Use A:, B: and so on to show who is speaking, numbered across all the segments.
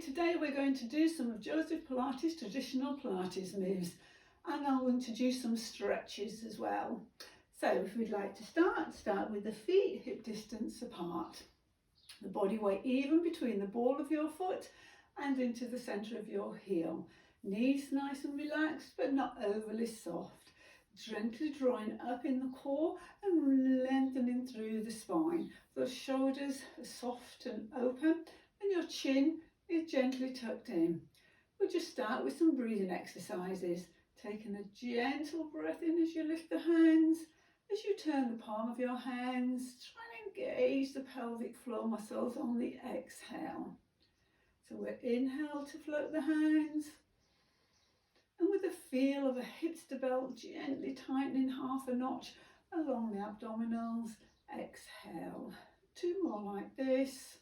A: today we're going to do some of Joseph Pilates traditional Pilates moves, and I'll introduce some stretches as well. So if we'd like to start with the feet hip distance apart. The body weight even between the ball of your foot and into the centre of your heel. Knees nice and relaxed but not overly soft. Gently drawing up in the core and lengthening through the spine. The shoulders are soft and open and your chin is gently tucked in. We'll just start with some breathing exercises. Taking a gentle breath in as you lift the hands. As you turn the palm of your hands, try and engage the pelvic floor muscles on the exhale. So we'll inhale to float the hands. And with the feel of a hipster belt gently tightening half a notch along the abdominals, exhale. 2 more like this.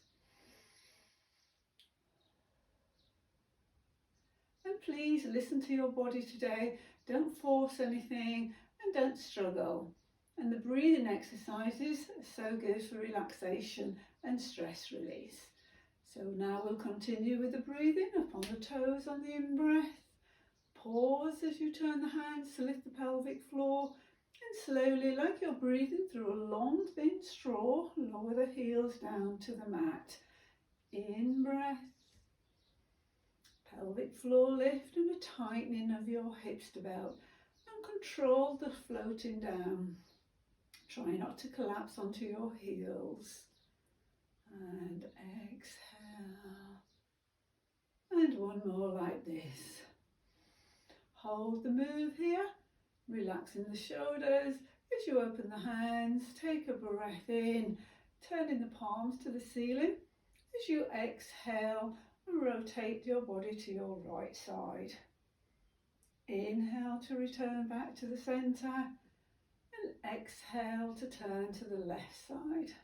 A: And please listen to your body today. Don't force anything and don't struggle. And the breathing exercises are so good for relaxation and stress release. So now we'll continue with the breathing up on the toes on the in-breath. Pause as you turn the hands to lift the pelvic floor, and slowly, like you're breathing through a long thin straw, lower the heels down to the mat. In breath, pelvic floor lift and a tightening of your hips to belt, and control the floating down. Try not to collapse onto your heels. And exhale. And one more like this. Hold the move here, relaxing the shoulders. As you open the hands, take a breath in, turning the palms to the ceiling. As you exhale, rotate your body to your right side. Inhale to return back to the centre, and exhale to turn to the left side.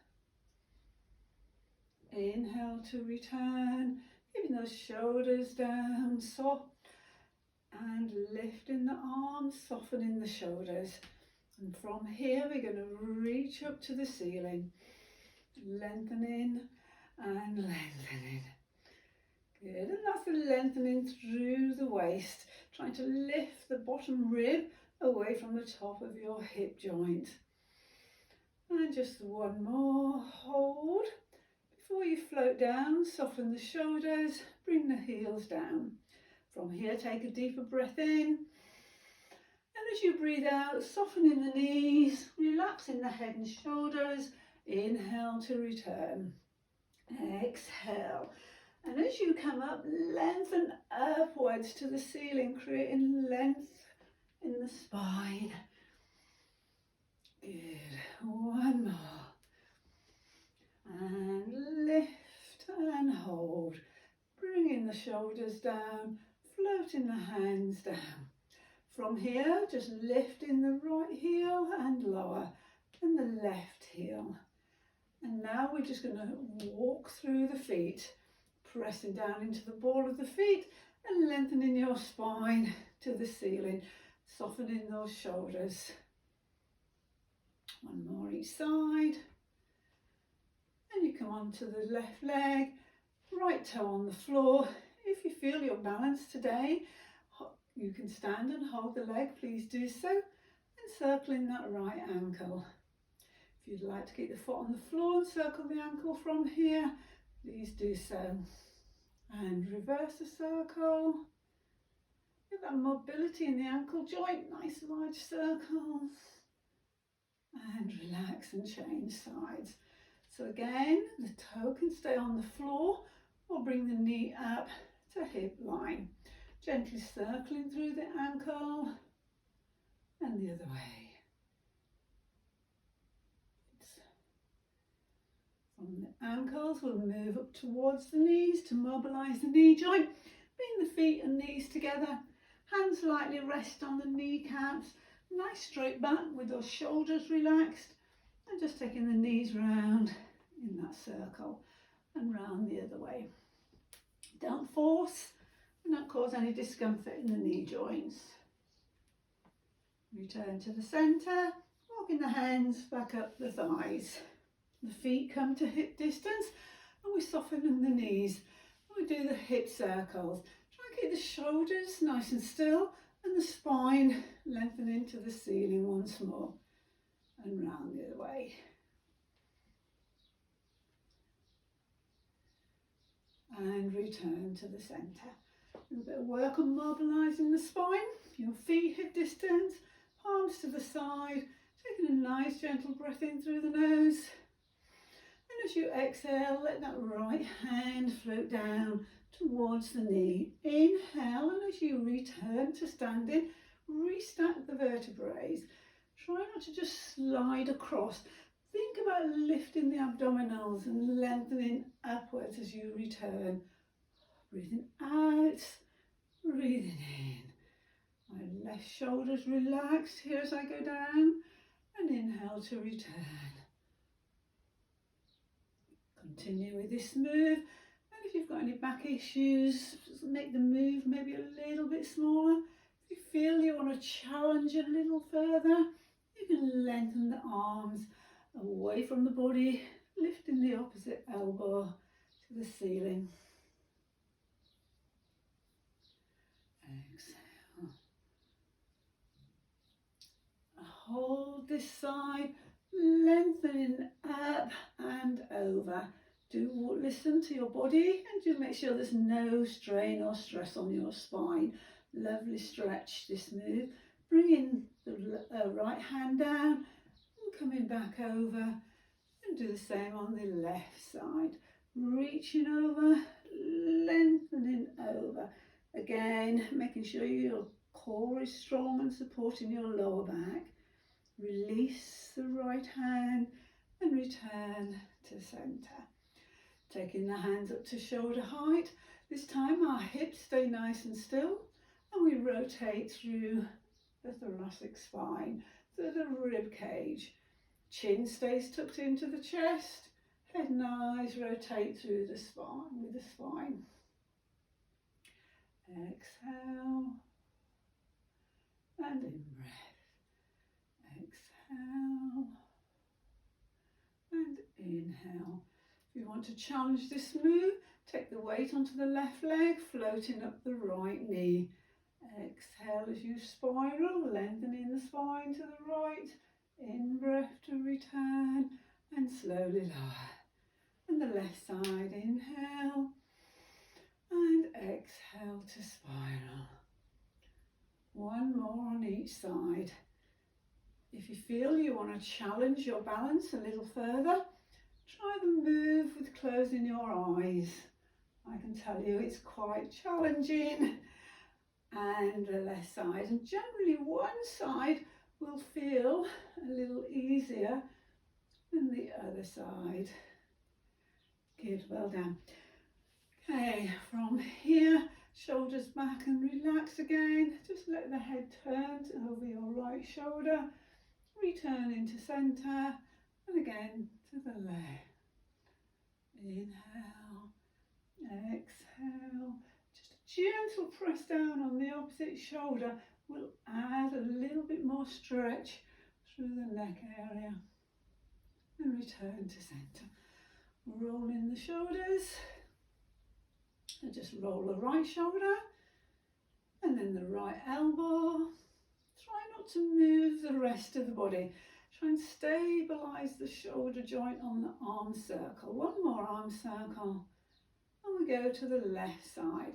A: Inhale to return, giving those shoulders down, soft. And lifting the arms, softening the shoulders. And from here we're going to reach up to the ceiling. Lengthening and lengthening. Good, and that's the lengthening through the waist. Trying to lift the bottom rib away from the top of your hip joint. And just one more, hold. Before you float down, soften the shoulders, bring the heels down. From here, take a deeper breath in, and as you breathe out, softening the knees, relaxing the head and shoulders. Inhale to return. Exhale. And as you come up, lengthen upwards to the ceiling, creating length in the spine. Good. One more. And lift and hold. Bringing the shoulders down. Floating the hands down. From here, just lifting the right heel and lower, and the left heel. And now we're just going to walk through the feet, pressing down into the ball of the feet and lengthening your spine to the ceiling, softening those shoulders. One more each side. And you come onto the left leg, right toe on the floor. If you feel your balance today, you can stand and hold the leg, please do so, and circling that right ankle. If you'd like to get the foot on the floor and circle the ankle from here, please do so. And reverse the circle. Get that mobility in the ankle joint, nice large circles. And relax and change sides. So again, the toe can stay on the floor or bring the knee up to hip line, gently circling through the ankle and the other way. From the ankles we'll move up towards the knees to mobilise the knee joint. Bring the feet and knees together, hands lightly rest on the kneecaps, nice straight back with those shoulders relaxed, and just taking the knees round in that circle and round the other way. Don't force and not cause any discomfort in the knee joints. Return to the centre, walking the hands back up the thighs. The feet come to hip distance and we soften the knees. We're do the hip circles. Try and keep the shoulders nice and still and the spine lengthening to the ceiling once more. And round the other way. And return to the centre. A little bit of work on mobilising the spine. Your feet hip distance, palms to the side. Taking a nice gentle breath in through the nose. And as you exhale, let that right hand float down towards the knee. Inhale, and as you return to standing, restack the vertebrae. Try not to just slide across. Think about lifting the abdominals and lengthening upwards as you return. Breathing out, breathing in. My left shoulder's relaxed here as I go down. And inhale to return. Continue with this move. And if you've got any back issues, just make the move maybe a little bit smaller. If you feel you want to challenge a little further, you can lengthen the arms away from the body, lifting the opposite elbow to the ceiling. Exhale. Hold this side, lengthening up and over. Do listen to your body and just make sure there's no strain or stress on your spine. Lovely stretch this move. Bringing the right hand down and coming back over, and do the same on the left side. Reaching over, lengthening over. Again, making sure your core is strong and supporting your lower back. Release the right hand and return to centre. Taking the hands up to shoulder height. This time our hips stay nice and still and we rotate through the thoracic spine, through the rib cage. Chin stays tucked into the chest. Head and eyes rotate through the spine with the spine. Exhale and in breath. Exhale and inhale. If you want to challenge this move, take the weight onto the left leg, floating up the right knee. Exhale as you spiral, lengthening the spine to the right. In breath to return and slowly lower. And the left side, inhale and exhale to spiral. One more on each side. If you feel you want to challenge your balance a little further, try the move with closing your eyes. I can tell you it's quite challenging. And the left side, and generally one side will feel a little easier than the other side. Good, well done. Okay, from here, shoulders back and relax again. Just let the head turn over your right shoulder. Return into centre and again to the left. Inhale, exhale. Just a gentle press down on the opposite shoulder will add a little bit more stretch through the neck area. And return to centre. Rolling the shoulders. And just roll the right shoulder and then the right elbow. Try not to move the rest of the body. Try and stabilise the shoulder joint on the arm circle. One more arm circle. And we go to the left side.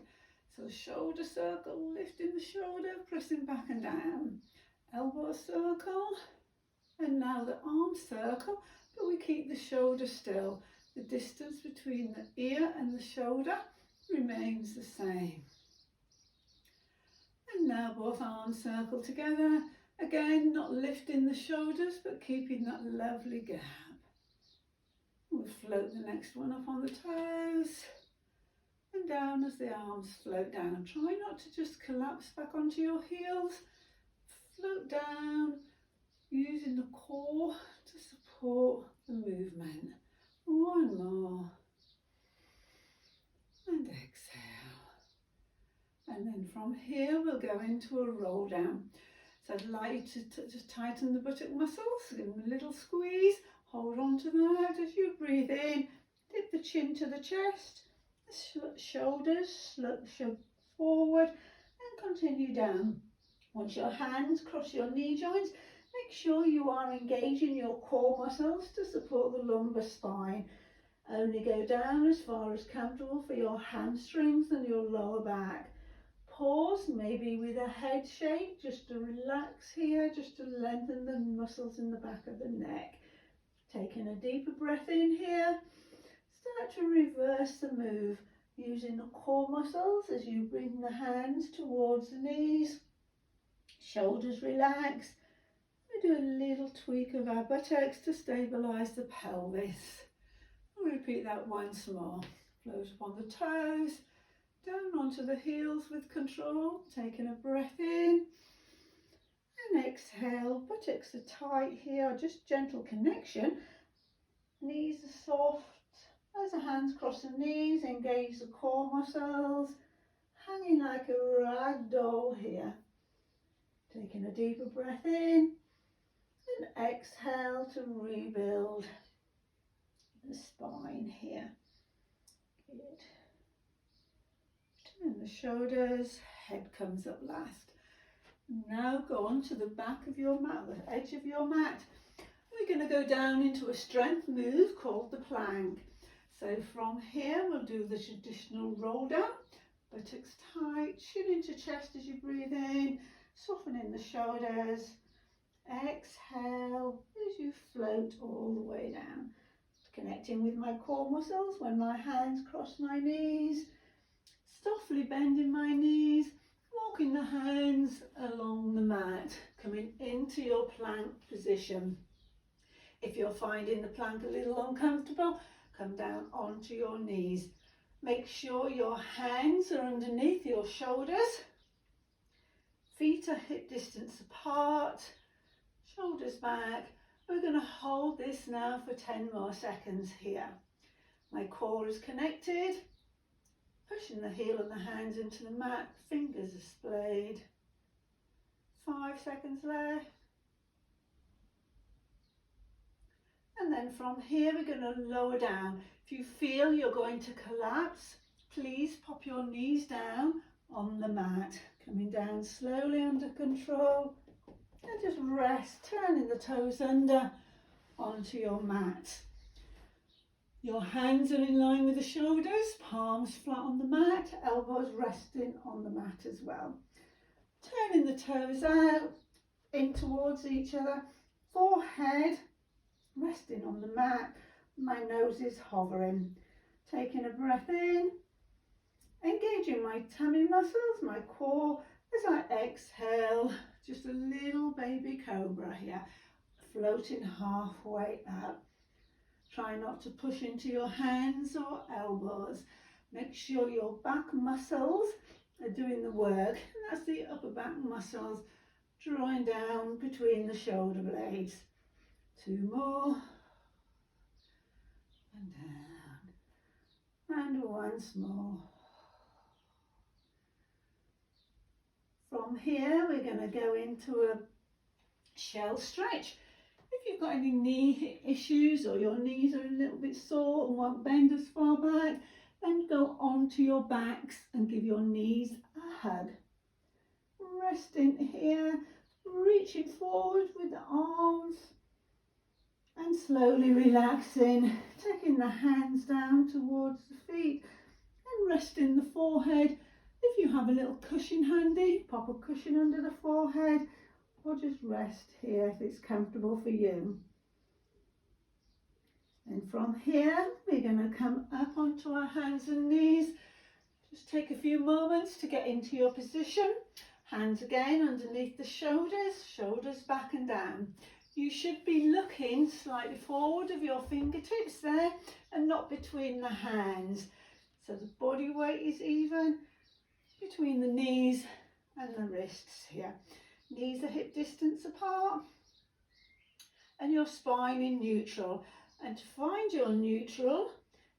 A: So shoulder circle, lifting the shoulder, pressing back and down. Elbow circle. And now the arm circle, but we keep the shoulder still. The distance between the ear and the shoulder remains the same. And now both arms circle together. Again, not lifting the shoulders, but keeping that lovely gap. We'll float the next one up on the toes and down as the arms float down. Try not to just collapse back onto your heels. Float down, using the core to support the movement. One more. And exhale. And then from here we'll go into a roll down. So I'd like you to just tighten the buttock muscles, give them a little squeeze, hold on to that as you breathe in, dip the chin to the chest, the shoulders, shove forward and continue down. Once your hands cross your knee joints, make sure you are engaging your core muscles to support the lumbar spine. Only go down as far as comfortable for your hamstrings and your lower back. Pause, maybe with a head shake, just to relax here, just to lengthen the muscles in the back of the neck. Taking a deeper breath in here, start to reverse the move using the core muscles as you bring the hands towards the knees, shoulders relax. We do a little tweak of our buttocks to stabilise the pelvis. We'll repeat that once more. Float upon the toes, down onto the heels with control, taking a breath in and exhale. Buttocks are tight here, just gentle connection. Knees are soft. As the hands cross the knees, engage the core muscles, hanging like a rag doll here. Taking a deeper breath in and exhale to rebuild the spine here. Good. Turn the shoulders, head comes up last. Now go on to the back of your mat, the edge of your mat. We're going to go down into a strength move called the plank. So from here we'll do the traditional roll down, buttocks tight, chin into chest as you breathe in, softening the shoulders. Exhale as you float all the way down. Connecting with my core muscles when my hands cross my knees, softly bending my knees, walking the hands along the mat, coming into your plank position. If you're finding the plank a little uncomfortable, come down onto your knees. Make sure your hands are underneath your shoulders. Feet are hip distance apart. Shoulders back. We're going to hold this now for 10 more seconds here. My core is connected. Pushing the heel and the hands into the mat. Fingers are splayed. 5 seconds left. And then from here we're going to lower down. If you feel you're going to collapse, please pop your knees down on the mat. Coming down slowly under control. And just rest, turning the toes under onto your mat. Your hands are in line with the shoulders, palms flat on the mat, elbows resting on the mat as well. Turning the toes out, in towards each other, forehead resting on the mat, my nose is hovering. Taking a breath in, engaging my tummy muscles, my core, as I exhale, just a little baby cobra here, floating halfway up. Try not to push into your hands or elbows. Make sure your back muscles are doing the work. And that's the upper back muscles drawing down between the shoulder blades. 2 more. And down. And once more. From here, we're going to go into a shell stretch. If you've got any knee issues or your knees are a little bit sore and won't bend as far back, then go onto your backs and give your knees a hug. Resting here, reaching forward with the arms and slowly relaxing, taking the hands down towards the feet and resting the forehead. If you have a little cushion handy, pop a cushion under the forehead or just rest here if it's comfortable for you. And from here, we're going to come up onto our hands and knees. Just take a few moments to get into your position. Hands again underneath the shoulders, shoulders back and down. You should be looking slightly forward of your fingertips there and not between the hands. So the body weight is even between the knees and the wrists here. Knees are hip distance apart and your spine in neutral. And to find your neutral,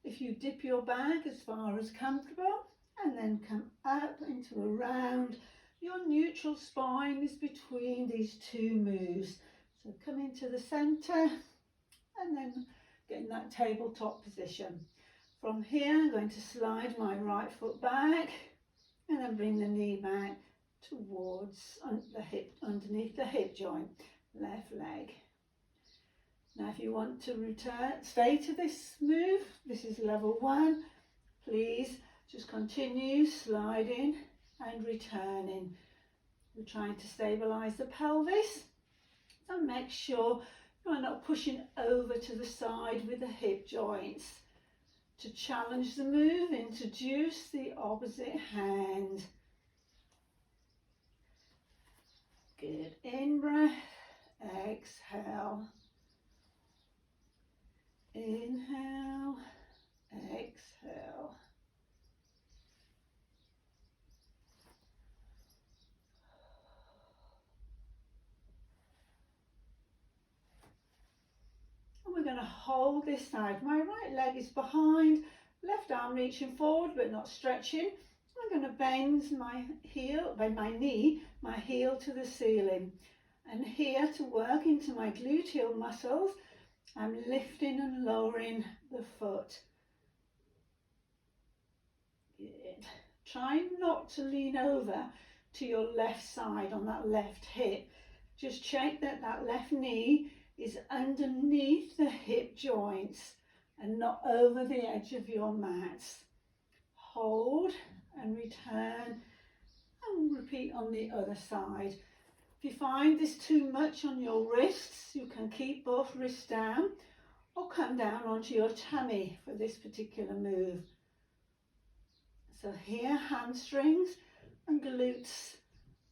A: if you dip your back as far as comfortable and then come up into a round, your neutral spine is between these 2 moves. So come into the centre and then get in that tabletop position. From here, I'm going to slide my right foot back and then bring the knee back towards the hip, underneath the hip joint, left leg. Now if you want to stay to this move, this is level 1, please just continue sliding and returning. We're trying to stabilise the pelvis, so make sure you're not pushing over to the side with the hip joints. To challenge the move, introduce the opposite hand. Good, in breath, exhale. Inhale, exhale. And we're going to hold this side. My right leg is behind, left arm reaching forward but not stretching. I'm going to bend my knee, my heel to the ceiling. And here to work into my gluteal muscles, I'm lifting and lowering the foot. Good. Try not to lean over to your left side on that left hip. Just check that that left knee is underneath the hip joints and not over the edge of your mat. Hold and return and repeat on the other side. If you find this too much on your wrists, you can keep both wrists down or come down onto your tummy for this particular move. So here, hamstrings and glutes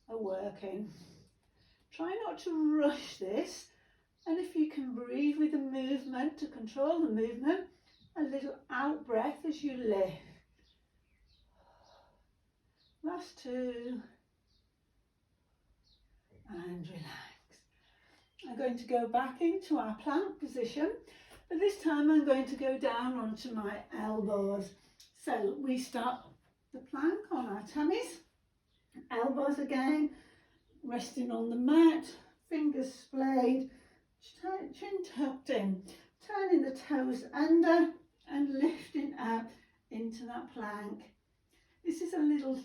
A: are working. Try not to rush this, and if you can breathe with the movement to control the movement, a little out breath as you lift. Last 2. And relax. I'm going to go back into our plank position, but this time I'm going to go down onto my elbows. So we start the plank on our tummies, elbows again, resting on the mat, fingers splayed, chin tucked in, turning the toes under and lifting up into that plank. This is a little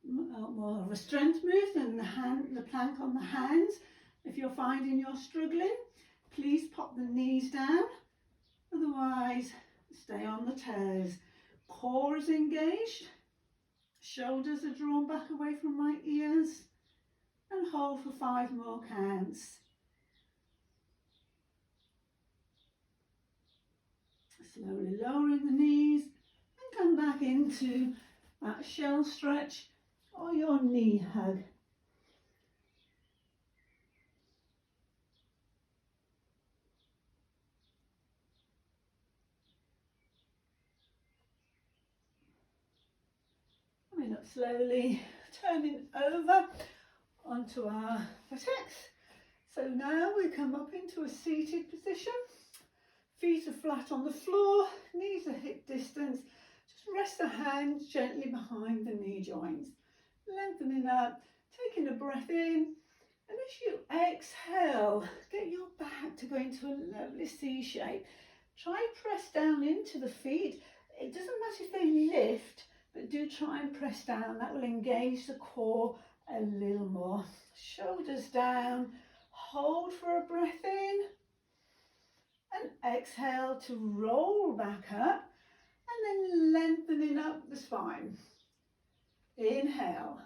A: more of a strength move than the plank on the hands. If you're finding you're struggling, please pop the knees down, otherwise stay on the toes. Core is engaged, shoulders are drawn back away from my ears, and hold for 5 more counts. Slowly lowering the knees and come back into that shell stretch or your knee hug. Coming up slowly, turning over onto our buttocks. So now we come up into a seated position. Feet are flat on the floor, knees are hip distance. Just rest the hands gently behind the knee joints. Lengthening up, taking a breath in, and as you exhale, get your back to go into a lovely C shape. Try press down into the feet. It doesn't matter if they lift, but do try and press down. That will engage the core a little more. Shoulders down, hold for a breath in, and exhale to roll back up, and then lengthening up the spine. Inhale.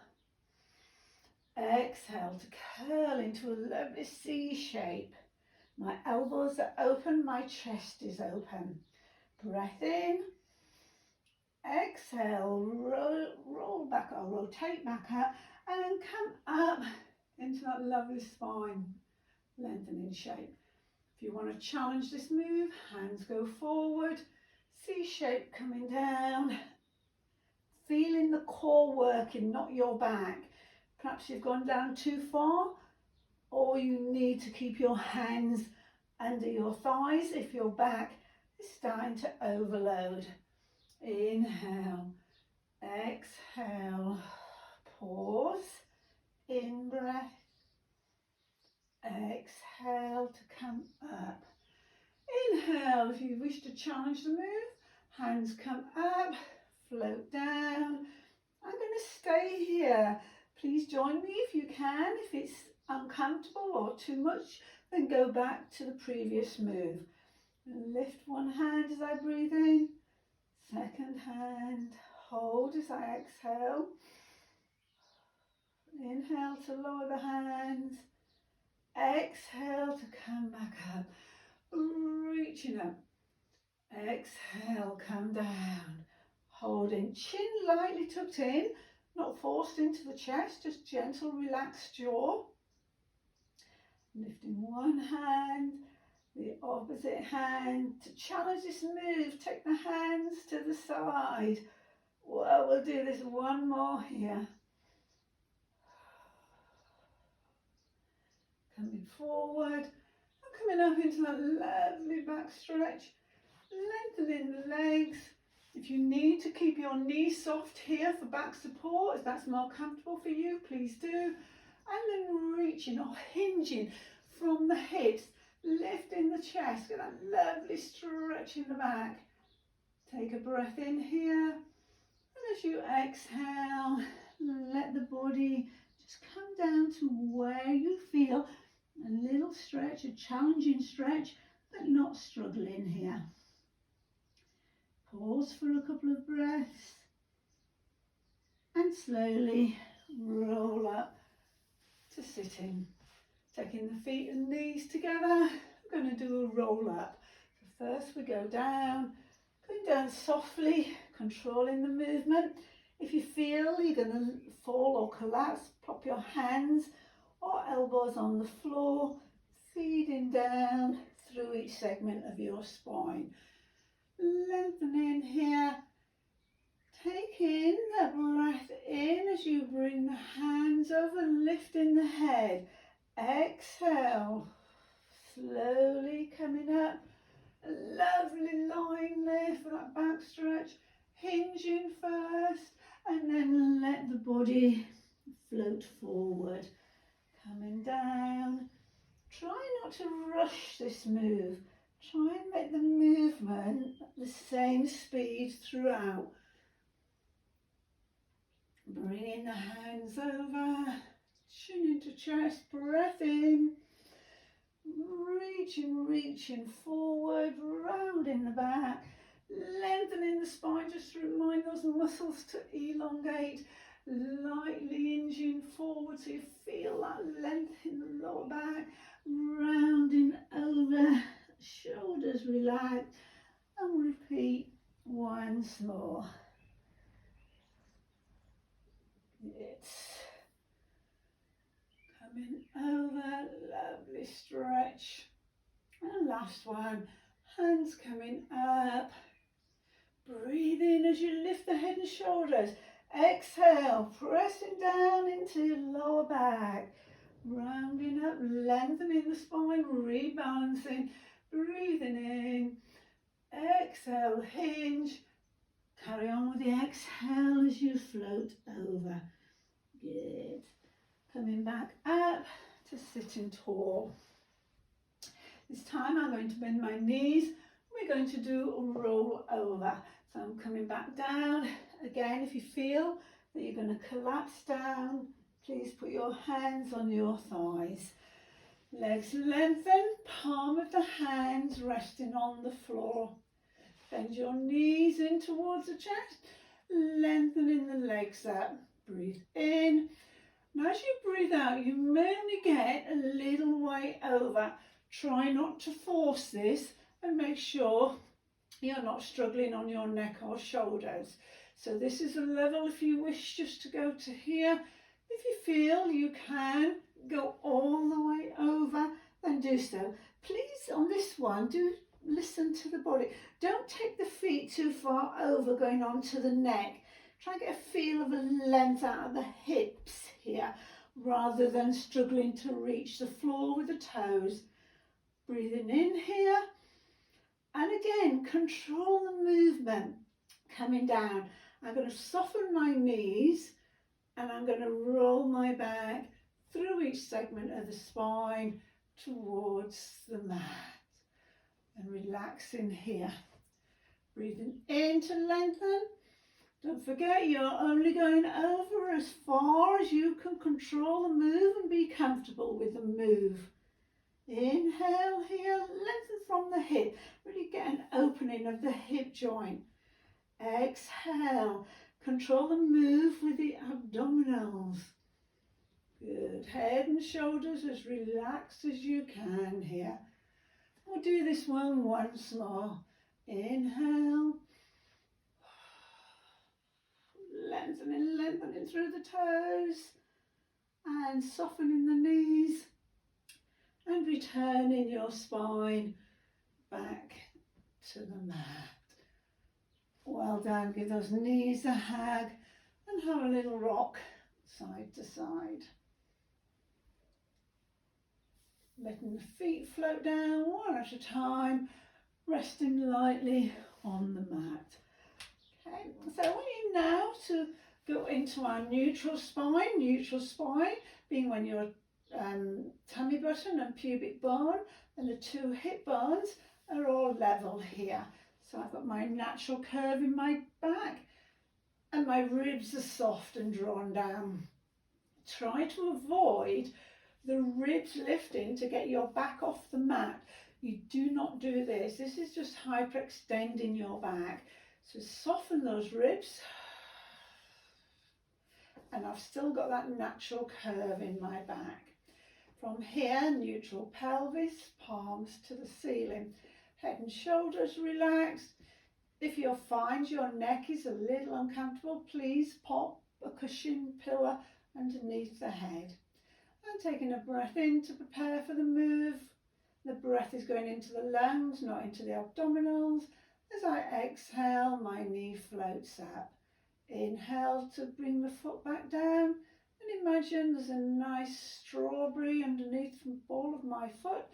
A: Exhale to curl into a lovely C shape. My elbows are open, my chest is open. Breath in. Exhale, roll back or rotate back up, and then come up into that lovely spine, lengthening shape. If you want to challenge this move, hands go forward, C shape coming down, feeling the core working, not your back. Perhaps you've gone down too far, or you need to keep your hands under your thighs if your back is starting to overload. Inhale, exhale, pause, in breath, exhale to come up. Inhale if you wish to challenge the move, Hands come up, float down. I'm going to stay here. Please join me if you can. If it's uncomfortable or too much, then go back to the previous move. Lift one hand as I breathe in. Second hand, hold as I exhale. Inhale to lower the hands. Exhale to come back up. Reaching up. Exhale, come down. Holding, chin lightly tucked in, not forced into the chest, just gentle relaxed jaw. Lifting one hand, the opposite hand. To challenge this move, take the hands to the side. Well, we'll do this one more here. Coming forward, and coming up into that lovely back stretch. Lengthening the legs. If you need to keep your knees soft here for back support, if that's more comfortable for you, please do. And then reaching or hinging from the hips, lifting the chest, get that lovely stretch in the back. Take a breath in here, and as you exhale, let the body just come down to where you feel a little stretch, a challenging stretch, but not struggling here. Pause for a couple of breaths and slowly roll up to sitting. Taking the feet and knees together, we're going to do a roll up. So first we go down, going down softly, controlling the movement. If you feel you're going to fall or collapse, pop your hands or elbows on the floor, feeding down through each segment of your spine. Lengthening here. Take in the breath in as you bring the hands over, lifting the head. Exhale, slowly coming up. A lovely line there for that back stretch. Hinging first, and then let the body float forward. Coming down. Try not to rush this move. Try and make the movement at the same speed throughout. Bringing the hands over, chin into chest, breath in. Reaching forward, rounding the back. Lengthening the spine just to remind those muscles to elongate. Lightly hinging forward so you feel that length in the lower back. Rounding over. Shoulders relax, and repeat once more. It's coming over, lovely stretch. And last one, hands coming up. Breathe in as you lift the head and shoulders. Exhale, pressing down into your lower back. Rounding up, lengthening the spine, rebalancing. Breathing in, exhale, hinge, carry on with the exhale as you float over. Good. Coming back up to sitting tall. This time I'm going to bend my knees. We're going to do a roll over. So I'm coming back down. Again, if you feel that you're going to collapse down, please put your hands on your thighs. Legs lengthen, palm of the hands resting on the floor. Bend your knees in towards the chest, lengthening the legs up. Breathe in. Now as you breathe out, you may only get a little way over. Try not to force this and make sure you're not struggling on your neck or shoulders. So this is a level if you wish just to go to here. If you feel you can go all the way over, then do so. Please, on this one, do listen to the body. Don't take the feet too far over going on to the neck. Try and get a feel of a length out of the hips here, rather than struggling to reach the floor with the toes. Breathing in here. And again, control the movement. Coming down. I'm going to soften my knees and I'm going to roll my back through each segment of the spine towards the mat. And relaxing here. Breathing in to lengthen. Don't forget, you're only going over as far as you can control the move and be comfortable with the move. Inhale here, lengthen from the hip. Really get an opening of the hip joint. Exhale, control the move with the abdominals. Good. Head and shoulders as relaxed as you can here. We'll do this one once more. Inhale. Lengthening through the toes. And softening the knees. And returning your spine back to the mat. Well done. Give those knees a hug and have a little rock side to side. Letting the feet float down one at a time, resting lightly on the mat. Okay, so I want you now to go into our neutral spine being when your tummy button and pubic bone and the two hip bones are all level here. So I've got my natural curve in my back and my ribs are soft and drawn down. Try to avoid the ribs lifting to get your back off the mat. You do not do this. This is just hyperextending your back. So soften those ribs. And I've still got that natural curve in my back. From here, neutral pelvis, palms to the ceiling. Head and shoulders relaxed. If you find your neck is a little uncomfortable, please pop a cushion pillow underneath the head. And taking a breath in to prepare for the move. The breath is going into the lungs, not into the abdominals. As I exhale, my knee floats up. Inhale to bring the foot back down. And imagine there's a nice strawberry underneath the ball of my foot.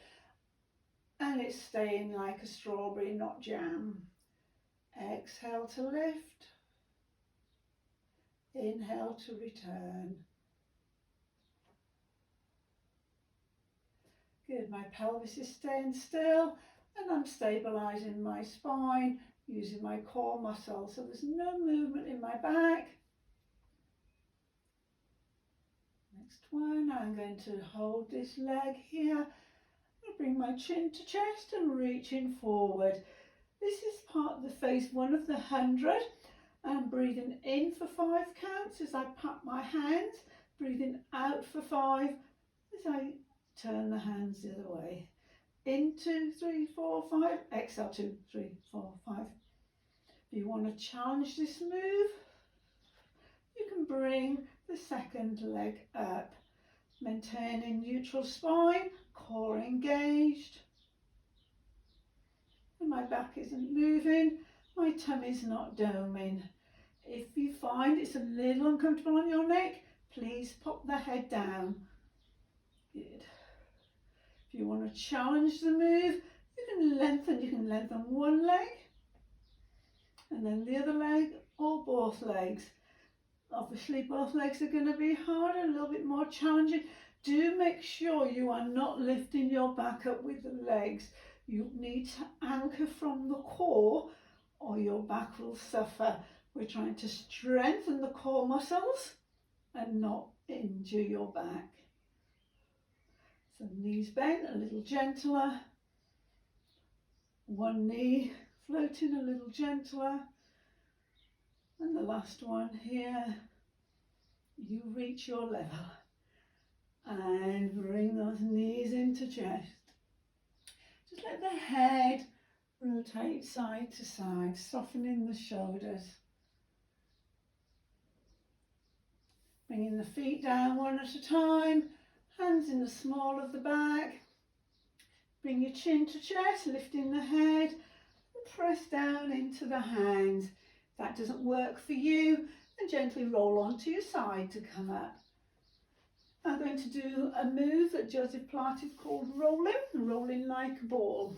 A: And it's staying like a strawberry, not jam. Exhale to lift. Inhale to return. Good, my pelvis is staying still and I'm stabilising my spine using my core muscles. So there's no movement in my back. Next one, I'm going to hold this leg here. I'll bring my chin to chest and reaching forward. This is part of the phase 1 of the 100. I'm breathing in for 5 counts as I pat my hands, breathing out for 5 as I turn the hands the other way. In 2, 3, 4, 5. Exhale 2, 3, 4, 5. If you want to challenge this move, you can bring the second leg up, maintaining neutral spine, core engaged. And my back isn't moving, my tummy's not doming. If you find it's a little uncomfortable on your neck, please pop the head down. Good. If you want to challenge the move, you can lengthen one leg and then the other leg or both legs. Obviously both legs are going to be harder, a little bit more challenging. Do make sure you are not lifting your back up with the legs. You need to anchor from the core or your back will suffer. We're trying to strengthen the core muscles and not injure your back. So knees bent, a little gentler. One knee floating a little gentler. And the last one here, you reach your level. And bring those knees into chest. Just let the head rotate side to side, softening the shoulders. Bringing the feet down one at a time. Hands in the small of the back. Bring your chin to chest, lifting the head and press down into the hands. If that doesn't work for you, then gently roll onto your side to come up. I'm going to do a move that Joseph Pilates called rolling like a ball.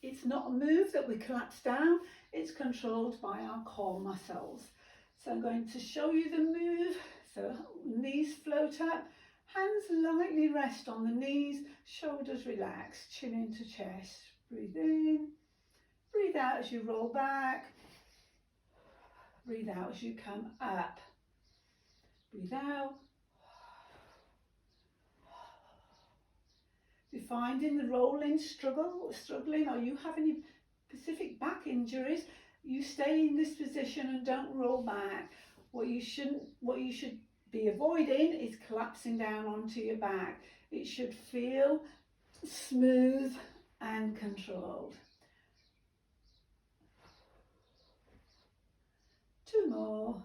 A: It's not a move that we collapse down, it's controlled by our core muscles. So I'm going to show you the move. So knees float up. Hands lightly rest on the knees, shoulders relax, chin into chest. Breathe in, breathe out as you roll back. Breathe out as you come up. Breathe out. If you're finding the rolling struggling, or you have any specific back injuries, you stay in this position and don't roll back. What you should be avoiding is collapsing down onto your back. It should feel smooth and controlled. 2 more.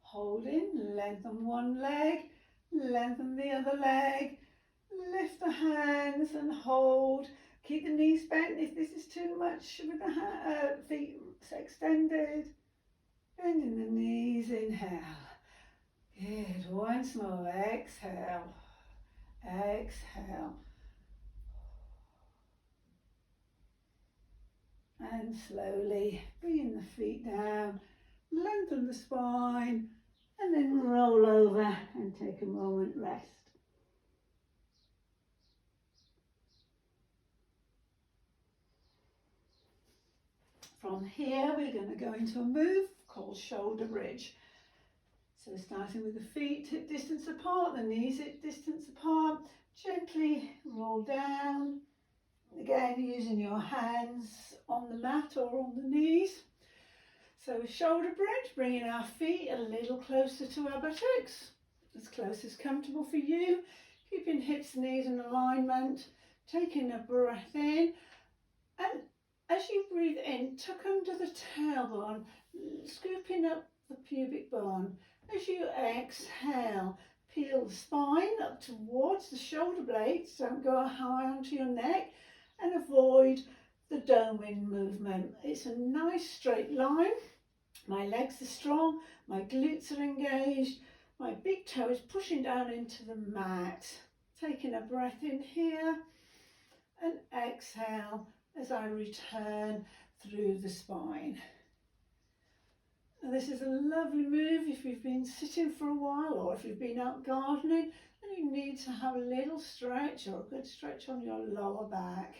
A: Holding, lengthen one leg, lengthen the other leg, lift the hands and hold. Keep the knees bent if this is too much with the feet extended. Bending the knees, inhale. Good, once more, exhale, exhale. And slowly bringing the feet down, lengthen the spine, and then roll over and take a moment rest. From here, we're going to go into a move called shoulder bridge. So starting with the feet hip distance apart, the knees hip distance apart, gently roll down. Again, using your hands on the mat or on the knees. So shoulder bridge, bringing our feet a little closer to our buttocks, as close as comfortable for you. Keeping hips, knees in alignment, taking a breath in, and as you breathe in, tuck under the tailbone, scooping up the pubic bone. As you exhale, peel the spine up towards the shoulder blades, don't go high onto your neck, and avoid the doming movement. It's a nice straight line. My legs are strong, my glutes are engaged, my big toe is pushing down into the mat. Taking a breath in here and exhale as I return through the spine. And this is a lovely move if you've been sitting for a while, or if you've been out gardening and you need to have a little stretch or a good stretch on your lower back.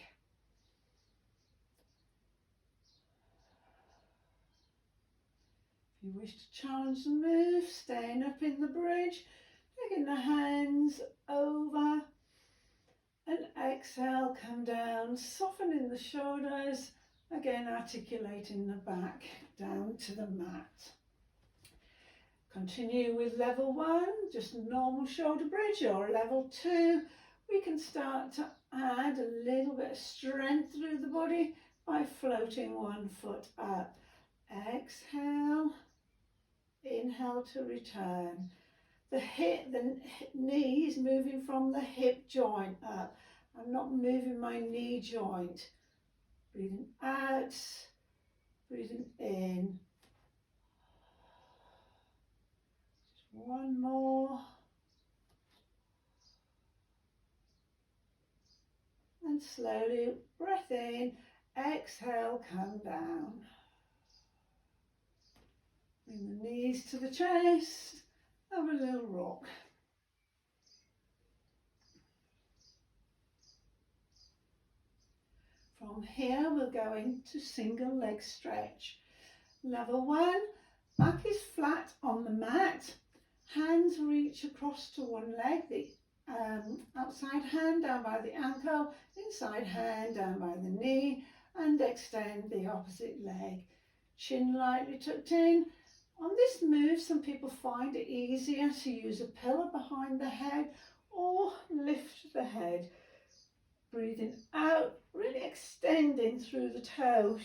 A: If you wish to challenge the move, staying up in the bridge, taking the hands over, and exhale, come down, softening the shoulders, again articulating the back down to the mat. Continue with level 1, just a normal shoulder bridge, or level 2, we can start to add a little bit of strength through the body by floating one foot up. Exhale, inhale to return. The knee is moving from the hip joint up. I'm not moving my knee joint. Breathing out, breathing in. Just one more. And slowly breath in, exhale, come down. Bring the knees to the chest. Have a little rock. From here, we'll go into single leg stretch. Level 1, back is flat on the mat. Hands reach across to one leg, the outside hand down by the ankle, inside hand down by the knee, and extend the opposite leg. Chin lightly tucked in. On this move, some people find it easier to use a pillow behind the head or lift the head. Breathing out, really extending through the toe,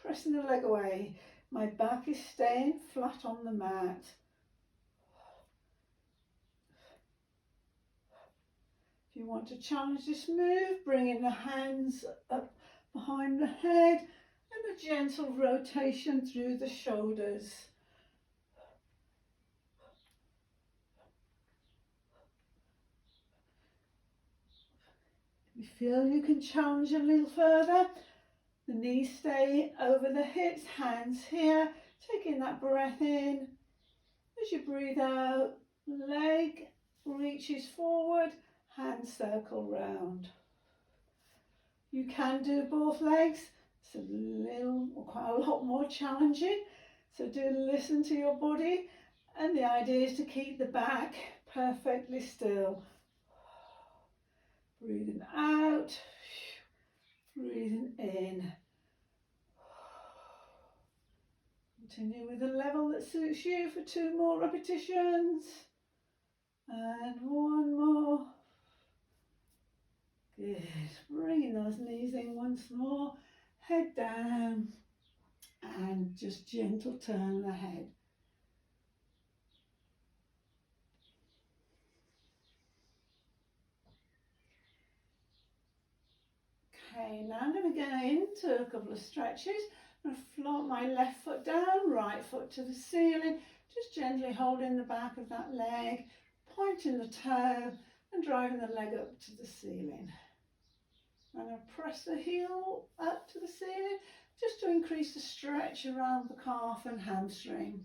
A: pressing the leg away. My back is staying flat on the mat. If you want to challenge this move, bringing the hands up behind the head and a gentle rotation through the shoulders. If you feel you can challenge a little further, the knees stay over the hips, hands here, taking that breath in. As you breathe out, leg reaches forward, hands circle round. You can do both legs. It's quite a lot more challenging. So do listen to your body. And the idea is to keep the back perfectly still. Breathing out, breathing in. Continue with a level that suits you for 2 more repetitions. And 1 more. Good. Bringing those knees in once more. Head down. And just gentle turn the head. Okay, now I'm going to go into a couple of stretches. I'm going to float my left foot down, right foot to the ceiling, just gently holding the back of that leg, pointing the toe and driving the leg up to the ceiling. I'm going to press the heel up to the ceiling just to increase the stretch around the calf and hamstring.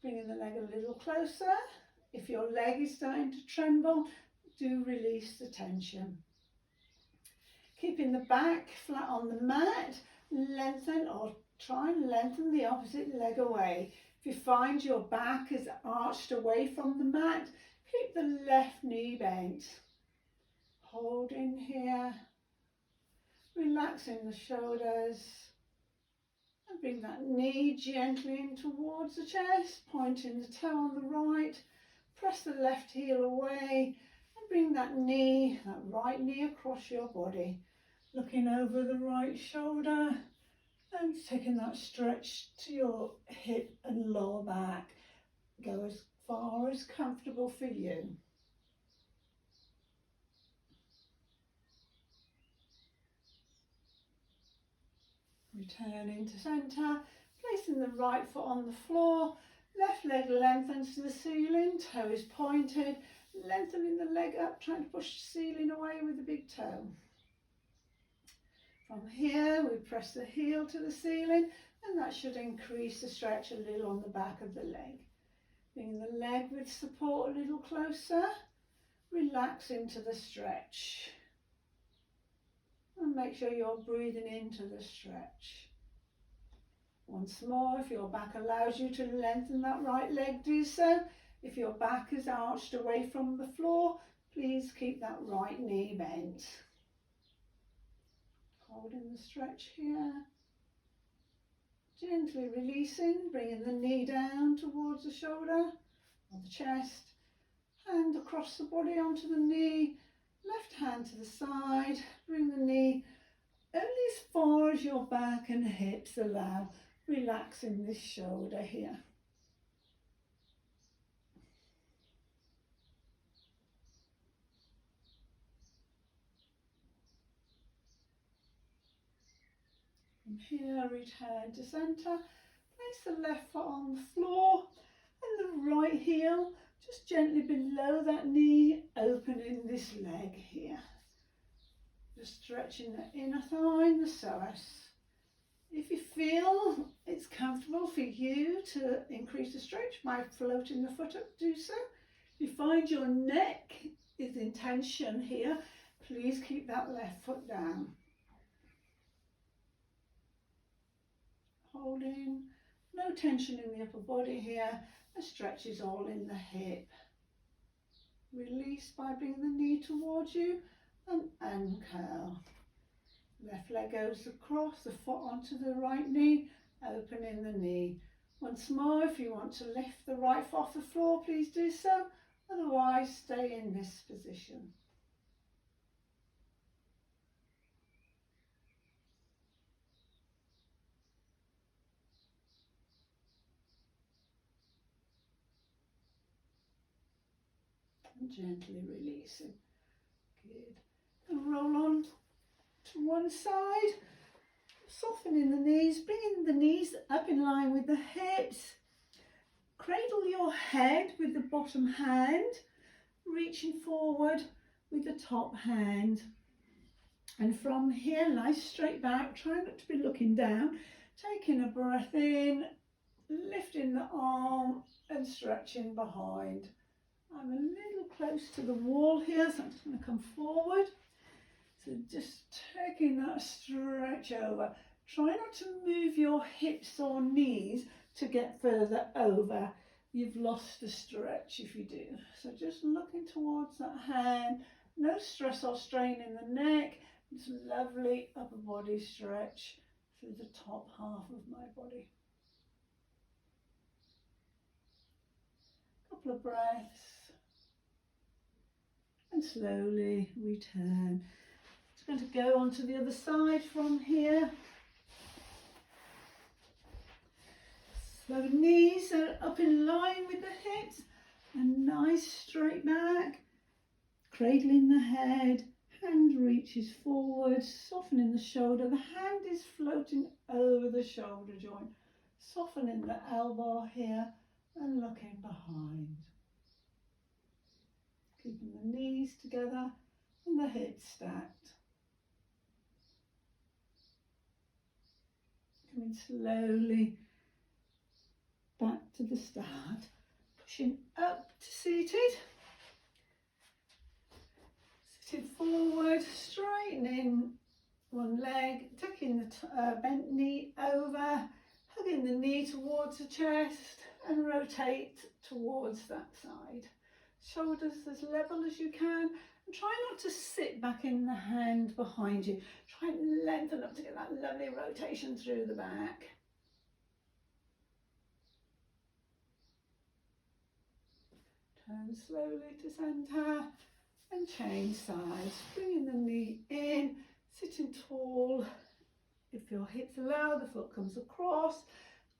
A: Bringing the leg a little closer. If your leg is starting to tremble, do release the tension. Keeping the back flat on the mat, lengthen or try and lengthen the opposite leg away. If you find your back is arched away from the mat, keep the left knee bent. Holding here, relaxing the shoulders, and bring that knee gently in towards the chest, pointing the toe on the right, press the left heel away, and bring that right knee across your body. Looking over the right shoulder and taking that stretch to your hip and lower back. Go as far as comfortable for you. Returning to centre, placing the right foot on the floor, left leg lengthens to the ceiling, toe is pointed, lengthening the leg up, trying to push the ceiling away with the big toe. From here, we press the heel to the ceiling, and that should increase the stretch a little on the back of the leg. Bring the leg with support a little closer, relax into the stretch. And make sure you're breathing into the stretch. Once more, if your back allows you to lengthen that right leg, do so. If your back is arched away from the floor, please keep that right knee bent. Holding the stretch here. Gently releasing, bringing the knee down towards the shoulder or the chest. Hand across the body onto the knee. Left hand to the side. Bring the knee only as far as your back and hips allow. Relaxing this shoulder here. From here, return to centre. Place the left foot on the floor and the right heel just gently below that knee, opening this leg here. Just stretching the inner thigh and the psoas. If you feel it's comfortable for you to increase the stretch by floating the foot up, do so. If you find your neck is in tension here, please keep that left foot down. Holding, no tension in the upper body here, the stretch is all in the hip. Release by bringing the knee towards you and uncurl. Left leg goes across, the foot onto the right knee, opening the knee. Once more, if you want to lift the right foot off the floor, please do so. Otherwise, stay in this position. And gently releasing. Good. And roll on to one side, softening the knees, bringing the knees up in line with the hips. Cradle your head with the bottom hand, reaching forward with the top hand. And from here, lie straight back, try not to be looking down, taking a breath in, lifting the arm and stretching behind. I'm a little close to the wall here, so I'm just going to come forward. So just taking that stretch over. Try not to move your hips or knees to get further over. You've lost the stretch if you do. So just looking towards that hand. No stress or strain in the neck. It's a lovely upper body stretch through the top half of my body. Couple of breaths. And slowly return. Just going to go on to the other side from here. So knees are up in line with the hips, a nice straight back, cradling the head, hand reaches forward, softening the shoulder, the hand is floating over the shoulder joint, softening the elbow here and looking behind. Keeping the knees together and the hips stacked. Coming slowly back to the start, pushing up to seated, sitting forward, straightening one leg, tucking the bent knee over, hugging the knee towards the chest and rotate towards that side. Shoulders as level as you can, and try not to sit back in the hand behind you. Try and lengthen up to get that lovely rotation through the back. Turn slowly to centre and change sides. Bringing the knee in, sitting tall. If your hips allow, the foot comes across.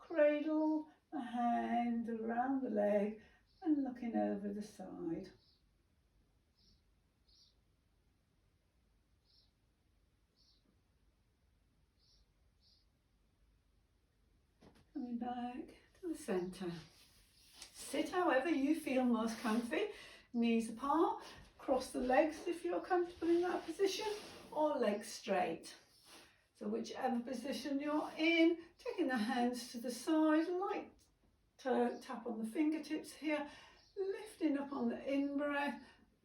A: Cradle the hand around the leg and looking over the side. Coming back to the centre. Sit however you feel most comfy, knees apart, cross the legs if you're comfortable in that position, or legs straight. So whichever position you're in, taking the hands to the side, light tap on the fingertips here, lifting up on the in-breath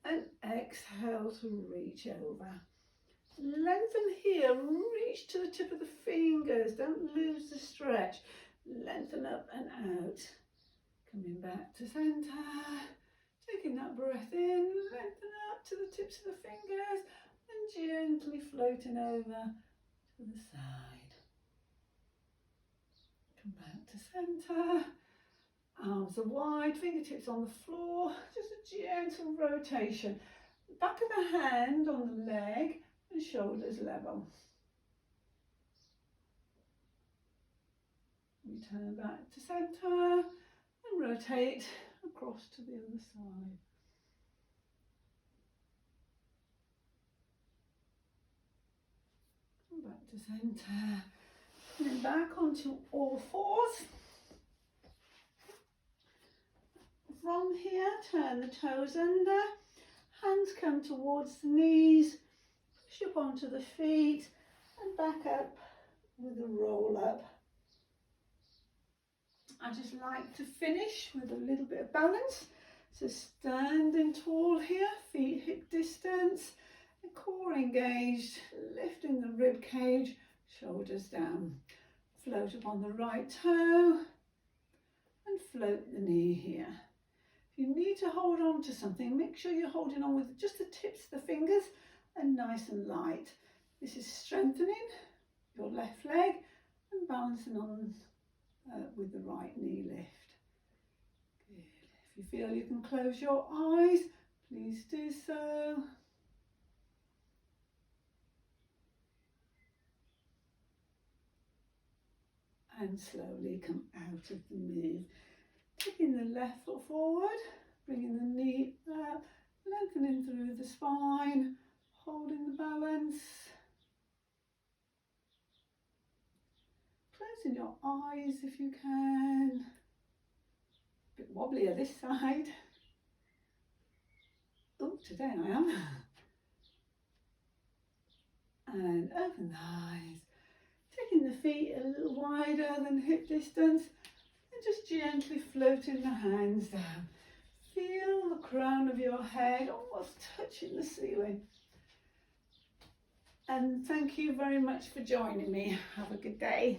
A: and exhale to reach over. Lengthen here, reach to the tip of the fingers, don't lose the stretch, lengthen up and out. Coming back to centre, taking that breath in, lengthen up to the tips of the fingers and gently floating over to the side. Come back to centre, arms are wide, fingertips on the floor, just a gentle rotation. Back of the hand on the leg and shoulders level. Return back to centre. And rotate across to the other side. Come back to centre. And then back onto all fours. From here, turn the toes under. Hands come towards the knees. Push up onto the feet and back up with a roll up. I just like to finish with a little bit of balance. So standing tall here, feet hip distance, core engaged, lifting the rib cage, shoulders down. Float up on the right toe and float the knee here. If you need to hold on to something, make sure you're holding on with just the tips of the fingers and nice and light. This is strengthening your left leg and balancing on with the right knee lift. Good. If you feel you can close your eyes, please do so. And slowly come out of the move. Taking the left foot forward, bringing the knee up, lengthening through the spine, holding the balance. Closing your eyes if you can. A bit wobblier this side. Oh, today I am. And open the eyes. Taking the feet a little wider than hip distance and just gently floating the hands down. Feel the crown of your head almost touching the ceiling. and thank you very much for joining me. Have a good day.